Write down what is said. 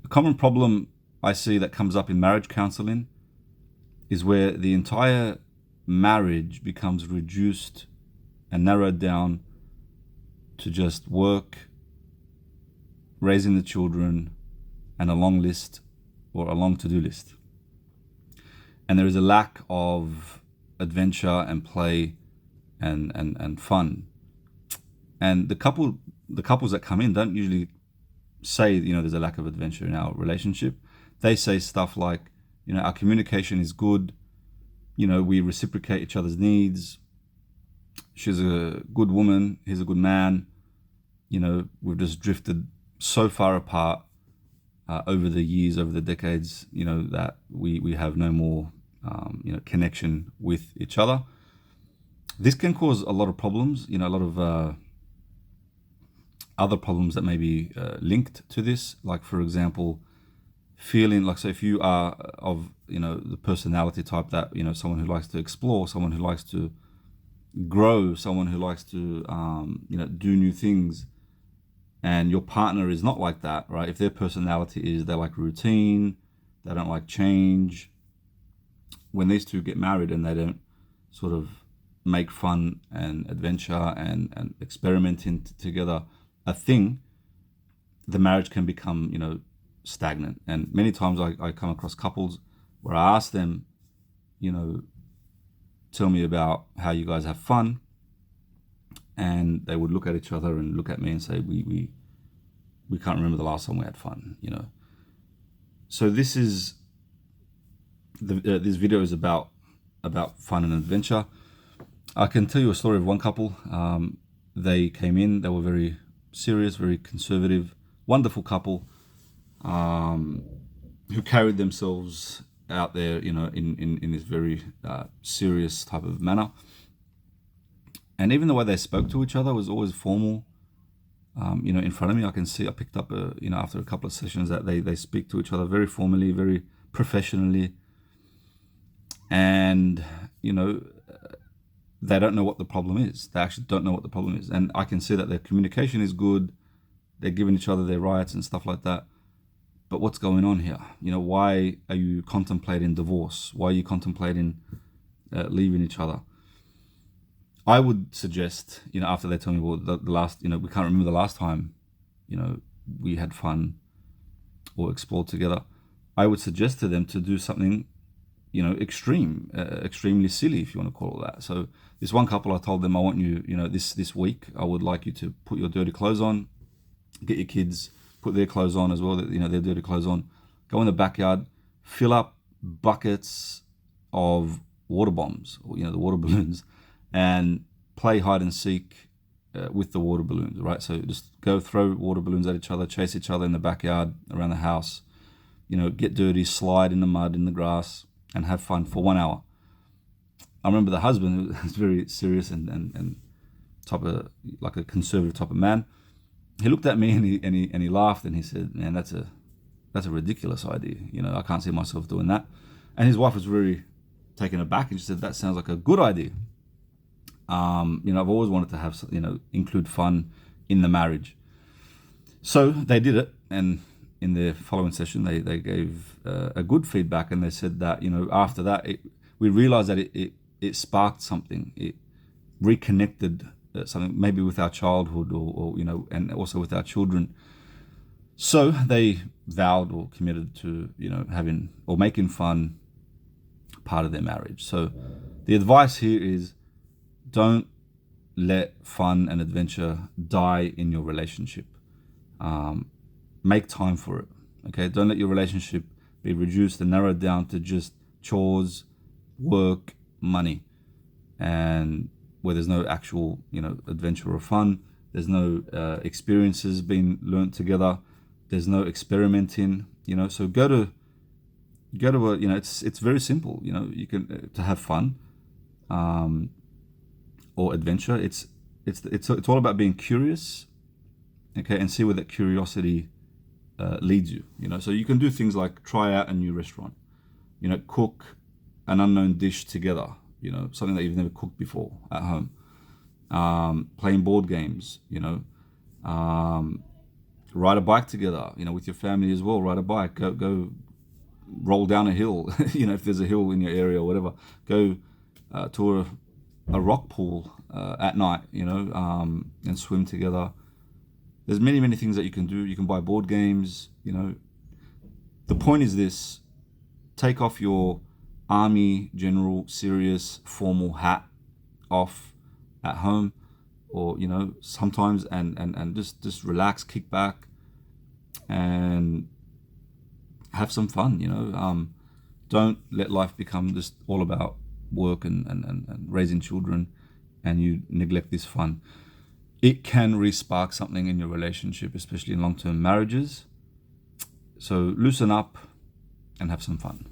common problem I see that comes up in marriage counseling is where the entire marriage becomes reduced and narrowed down to just work, raising the children, and a long list or a long to-do list. And there is a lack of adventure and play and fun. And the couples that come in don't usually say, there's a lack of adventure in our relationship. They say stuff like, our communication is good, we reciprocate each other's needs, she's a good woman, he's a good man, we've just drifted so far apart over the years, over the decades, that we have no more connection with each other. This can cause a lot of problems, a lot of other problems that may be linked to this, like, for example, feeling like, so if you are of the personality type that someone who likes to explore, someone who likes to grow, someone who likes to do new things, and your partner is not like that, right? If their personality is they like routine, they don't like change, when these two get married and they don't sort of make fun and adventure and experimenting together a thing, the marriage can become stagnant. And many times I come across couples where I ask them, tell me about how you guys have fun, and they would look at each other and look at me and say, we can't remember the last time we had fun. So this video is about fun and adventure. I can tell you a story of one couple. They came in, they were very serious, very conservative, wonderful couple, who carried themselves out there, in this very serious type of manner. And even the way they spoke to each other was always formal. In front of me, I picked up, after a couple of sessions that they speak to each other very formally, very professionally. And, they don't know what the problem is. They actually don't know what the problem is. And I can see that their communication is good. They're giving each other their rights and stuff like that. But what's going on here? Why are you contemplating divorce? Why are you contemplating leaving each other? I would suggest, after they tell me, well, the last, we can't remember the last time, we had fun or explored together. I would suggest to them to do something, extremely silly, if you want to call it that. So this one couple, I told them, I want you, this week, I would like you to put your dirty clothes on, get your kids, put their clothes on as well, their dirty clothes on, go in the backyard, fill up buckets of water bombs, or, the water balloons, and play hide and seek with the water balloons, right? So just go throw water balloons at each other, chase each other in the backyard, around the house, get dirty, slide in the mud, in the grass, and have fun for 1 hour. I remember the husband, who was very serious and type of, like a conservative type of man. He looked at me and he laughed and he said, "Man, that's a ridiculous idea. I can't see myself doing that." And his wife was very taken aback and she said, "That sounds like a good idea." I've always wanted to have, include fun in the marriage. So they did it, and in their following session, they gave a good feedback, and they said that, after that, we realized that it sparked something. It reconnected something, maybe with our childhood or and also with our children. So they vowed or committed to, having or making fun part of their marriage. So the advice here is, don't let fun and adventure die in your relationship. Make time for it. Okay, don't let your relationship be reduced and narrowed down to just chores, work, money, and where there's no actual, adventure or fun. There's no experiences being learnt together. There's no experimenting. So go to a, it's very simple. You can to have fun, or adventure. It's all about being curious, okay, and see where that curiosity leads you. So you can do things like try out a new restaurant, cook an unknown dish together, something that you've never cooked before at home, playing board games, Ride a bike together, with your family as well. Ride a bike. Go roll down a hill, if there's a hill in your area or whatever. Go to a rock pool at night, and swim together. There's many, many things that you can do. You can buy board games, The point is this: take off your army, general, serious, formal hat off at home, or sometimes, and just relax, kick back, and have some fun. Don't let life become just all about work and raising children, and you neglect this fun. It can re-spark something in your relationship, especially in long-term marriages. So loosen up and have some fun.